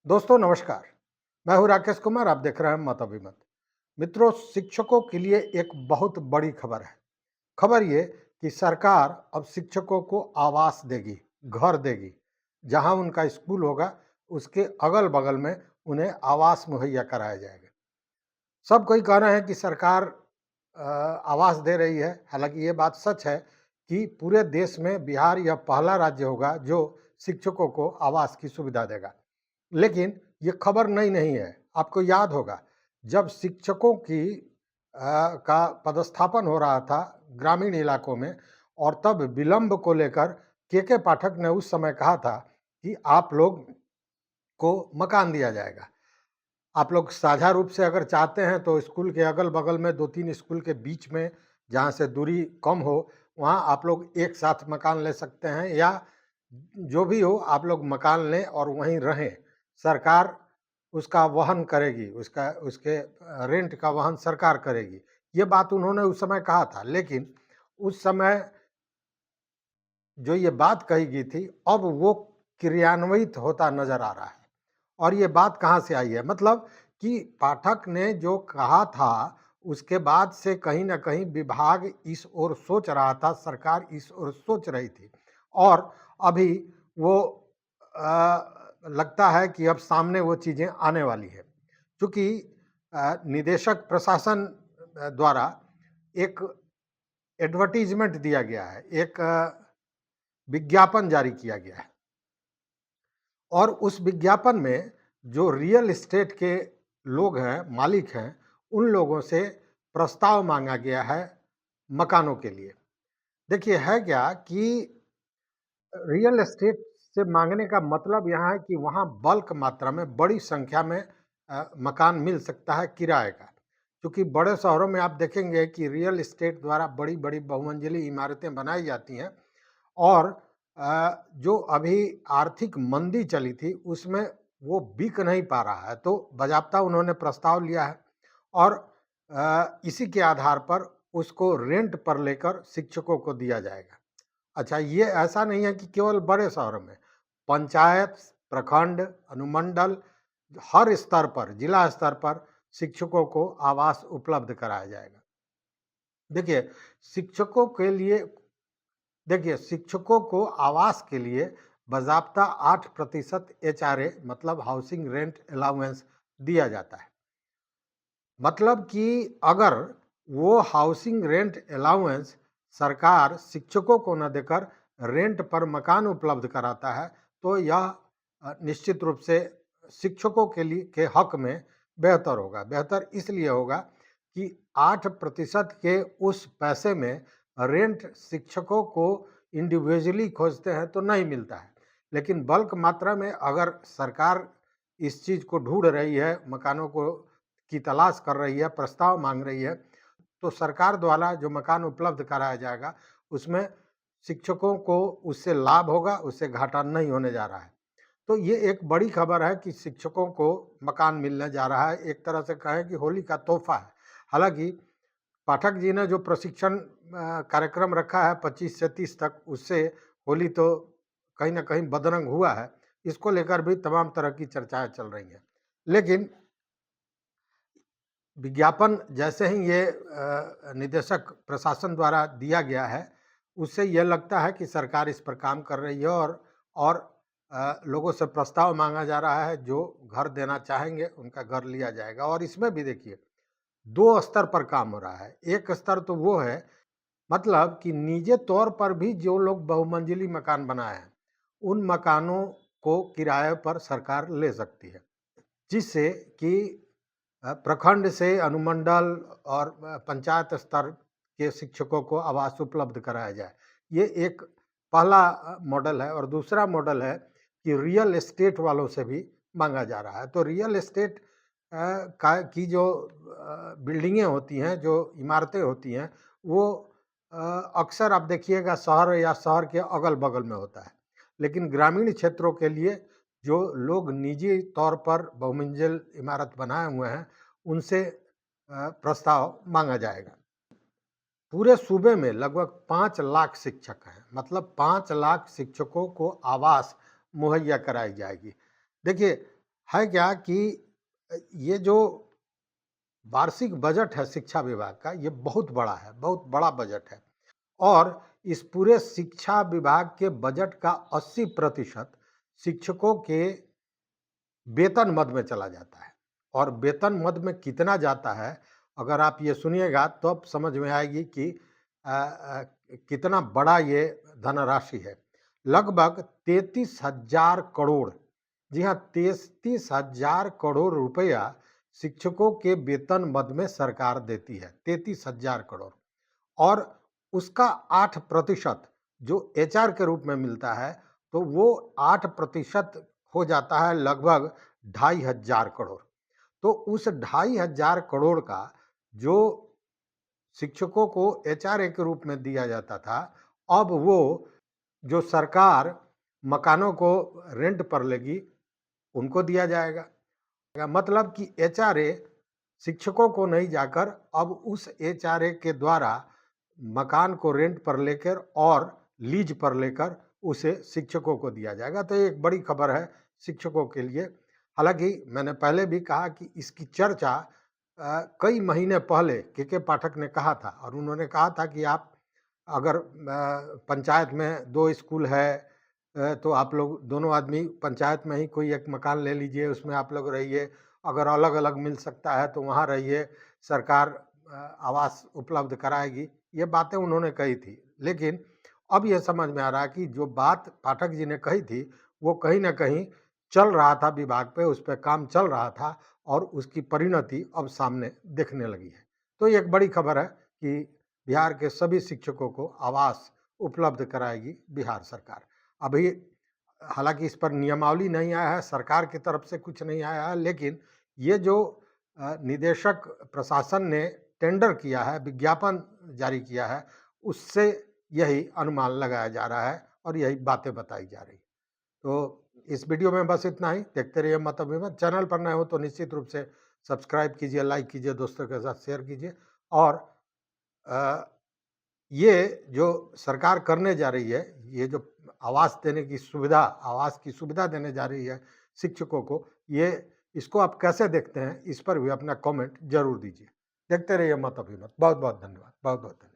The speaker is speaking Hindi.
दोस्तों नमस्कार। मैं हूं राकेश कुमार। आप देख रहे हैं मत अभिमत। मित्रों, शिक्षकों के लिए एक बहुत बड़ी खबर है। खबर ये कि सरकार अब शिक्षकों को आवास देगी, घर देगी। जहां उनका स्कूल होगा उसके अगल बगल में उन्हें आवास मुहैया कराया जाएगा। सब कोई कह रहे हैं कि सरकार आवास दे रही है। हालांकि ये बात सच है कि पूरे देश में बिहार यह पहला राज्य होगा जो शिक्षकों को आवास की सुविधा देगा। लेकिन ये खबर नई नहीं है। आपको याद होगा जब शिक्षकों की का पदस्थापन हो रहा था ग्रामीण इलाकों में, और तब विलंब को लेकर के पाठक ने उस समय कहा था कि आप लोग को मकान दिया जाएगा। आप लोग साझा रूप से अगर चाहते हैं तो स्कूल के अगल बगल में 2-3 स्कूल के बीच में जहाँ से दूरी कम हो, वहाँ आप लोग एक साथ मकान ले सकते हैं, या जो भी हो आप लोग मकान लें और वहीं रहें। सरकार उसका वहन करेगी, उसके रेंट का वहन सरकार करेगी। ये बात उन्होंने उस समय कहा था। लेकिन उस समय जो ये बात कही गई थी, अब वो क्रियान्वित होता नजर आ रहा है। और ये बात कहाँ से आई है? मतलब कि पाठक ने जो कहा था उसके बाद से कहीं न कहीं विभाग इस ओर सोच रहा था, सरकार इस ओर सोच रही थी, और अभी वो लगता है कि अब सामने वो चीज़ें आने वाली है। चूँकि निदेशक प्रशासन द्वारा एक एडवर्टाइज़मेंट दिया गया है, एक विज्ञापन जारी किया गया है, और उस विज्ञापन में जो रियल एस्टेट के लोग हैं, मालिक हैं, उन लोगों से प्रस्ताव मांगा गया है मकानों के लिए। देखिए है क्या कि रियल एस्टेट से मांगने का मतलब यहाँ है कि वहाँ बल्क मात्रा में, बड़ी संख्या में मकान मिल सकता है किराए का। क्योंकि बड़े शहरों में आप देखेंगे कि रियल एस्टेट द्वारा बड़ी-बड़ी बहुमंजिली इमारतें बनाई जाती हैं, और जो अभी आर्थिक मंदी चली थी उसमें वो बिक नहीं पा रहा है, तो बाज़ाब्ता उन्होंने प्रस्ताव लिया है, और इसी के आधार पर उसको रेंट पर लेकर शिक्षकों को दिया जाएगा। अच्छा, ये ऐसा नहीं है कि केवल बड़े शहरों में, पंचायत, प्रखंड, अनुमंडल, हर स्तर पर, जिला स्तर पर शिक्षकों को आवास उपलब्ध कराया जाएगा। देखिए, शिक्षकों के लिए देखिए शिक्षकों को आवास के लिए बाज़ाब्ता 8% एचआरए मतलब हाउसिंग रेंट अलाउंस दिया जाता है। मतलब कि अगर वो हाउसिंग रेंट अलाउंस सरकार शिक्षकों को न देकर रेंट पर मकान उपलब्ध कराता है, तो यह निश्चित रूप से शिक्षकों के लिए के हक में बेहतर होगा। बेहतर इसलिए होगा कि 8% के उस पैसे में रेंट शिक्षकों को इंडिविजुअली खोजते हैं तो नहीं मिलता है। लेकिन बल्क मात्रा में अगर सरकार इस चीज़ को ढूंढ रही है, मकानों को की तलाश कर रही है, प्रस्ताव मांग रही है, तो सरकार द्वारा जो मकान उपलब्ध कराया जाएगा उसमें शिक्षकों को उससे लाभ होगा, उससे घाटा नहीं होने जा रहा है। तो ये एक बड़ी खबर है कि शिक्षकों को मकान मिलने जा रहा है। एक तरह से कहें कि होली का तोहफा है। हालांकि पाठक जी ने जो प्रशिक्षण कार्यक्रम रखा है 25 से 30 तक, उससे होली तो कहीं ना कहीं बदरंग हुआ है। इसको लेकर भी तमाम तरह की चर्चाएं चल रही हैं। लेकिन विज्ञापन जैसे ही ये निदेशक प्रशासन द्वारा दिया गया है, उससे यह लगता है कि सरकार इस पर काम कर रही है, और लोगों से प्रस्ताव मांगा जा रहा है। जो घर देना चाहेंगे उनका घर लिया जाएगा। और इसमें भी देखिए 2 स्तर पर काम हो रहा है। एक स्तर तो वो है, मतलब कि निजी तौर पर भी जो लोग बहुमंजिली मकान बनाए हैं, उन मकानों को किराए पर सरकार ले सकती है, जिससे कि प्रखंड से अनुमंडल और पंचायत स्तर के शिक्षकों को आवास उपलब्ध कराया जाए। ये एक पहला मॉडल है। और दूसरा मॉडल है कि रियल एस्टेट वालों से भी मांगा जा रहा है। तो रियल एस्टेट का की जो बिल्डिंगें होती हैं, जो इमारतें होती हैं, वो अक्सर आप देखिएगा शहर या शहर के अगल-बगल में होता है। लेकिन ग्रामीण क्षेत्रों के लिए जो लोग निजी तौर पर बहुमंजिल इमारत बनाए हुए हैं, उनसे प्रस्ताव मांगा जाएगा। पूरे सूबे में लगभग 5 लाख शिक्षक हैं, मतलब 5 लाख शिक्षकों को आवास मुहैया कराई जाएगी। देखिए, है क्या कि ये जो वार्षिक बजट है शिक्षा विभाग का, ये बहुत बड़ा है, बहुत बड़ा बजट है और इस पूरे शिक्षा विभाग के बजट का 80% शिक्षकों के वेतन मद में चला जाता है और वेतन मद में कितना जाता है, अगर आप ये सुनिएगा तो अब समझ में आएगी कि कितना बड़ा ये धनराशि है। लगभग 33,000 करोड़, जी हाँ, 33,000 करोड़ रुपया शिक्षकों के वेतन मद में सरकार देती है, 33,000 करोड़। और उसका 8% जो एचआर के रूप में मिलता है, तो वो 8% हो जाता है लगभग 2,500 करोड़। तो उस 2,500 करोड़ का जो शिक्षकों को एचआरए के रूप में दिया जाता था, अब वो जो सरकार मकानों को रेंट पर लेगी, उनको दिया जाएगा। मतलब कि एचआरए शिक्षकों को नहीं जाकर अब उस एचआरए के द्वारा मकान को रेंट पर लेकर और लीज पर लेकर उसे शिक्षकों को दिया जाएगा। तो ये एक बड़ी खबर है शिक्षकों के लिए। हालांकि मैंने पहले भी कहा कि इसकी चर्चा कई महीने पहले के पाठक ने कहा था और उन्होंने कहा था कि आप अगर पंचायत में 2 स्कूल है तो आप लोग दोनों आदमी पंचायत में ही कोई एक मकान ले लीजिए, उसमें आप लोग रहिए। अगर अलग-अलग मिल सकता है तो वहाँ रहिए, सरकार आवास उपलब्ध कराएगी। ये बातें उन्होंने कही थी। लेकिन अब ये समझ में आ रहा है कि जो बात पाठक जी ने कही थी, वो कहीं न कहीं चल रहा था विभाग पे, उस पे काम चल रहा था और उसकी परिणति अब सामने दिखने लगी है। तो ये एक बड़ी खबर है कि बिहार के सभी शिक्षकों को आवास उपलब्ध कराएगी बिहार सरकार। अभी हालांकि इस पर नियमावली नहीं आया है, सरकार की तरफ से कुछ नहीं आया है, लेकिन ये जो निदेशक प्रशासन ने टेंडर किया है, विज्ञापन जारी किया है, उससे यही अनुमान लगाया जा रहा है और यही बातें बताई जा रही। तो इस वीडियो में बस इतना ही। देखते रहिए मत अभिमत। चैनल पर नए हो तो निश्चित रूप से सब्सक्राइब कीजिए, लाइक कीजिए, दोस्तों के साथ शेयर कीजिए और ये जो सरकार करने जा रही है, ये जो आवास देने की सुविधा, आवास की सुविधा देने जा रही है शिक्षकों को, ये इसको आप कैसे देखते हैं, इस पर भी अपना कमेंट जरूर दीजिए। देखते रहिए मत अभिमत। बहुत बहुत धन्यवाद, बहुत बहुत धन्यवाद।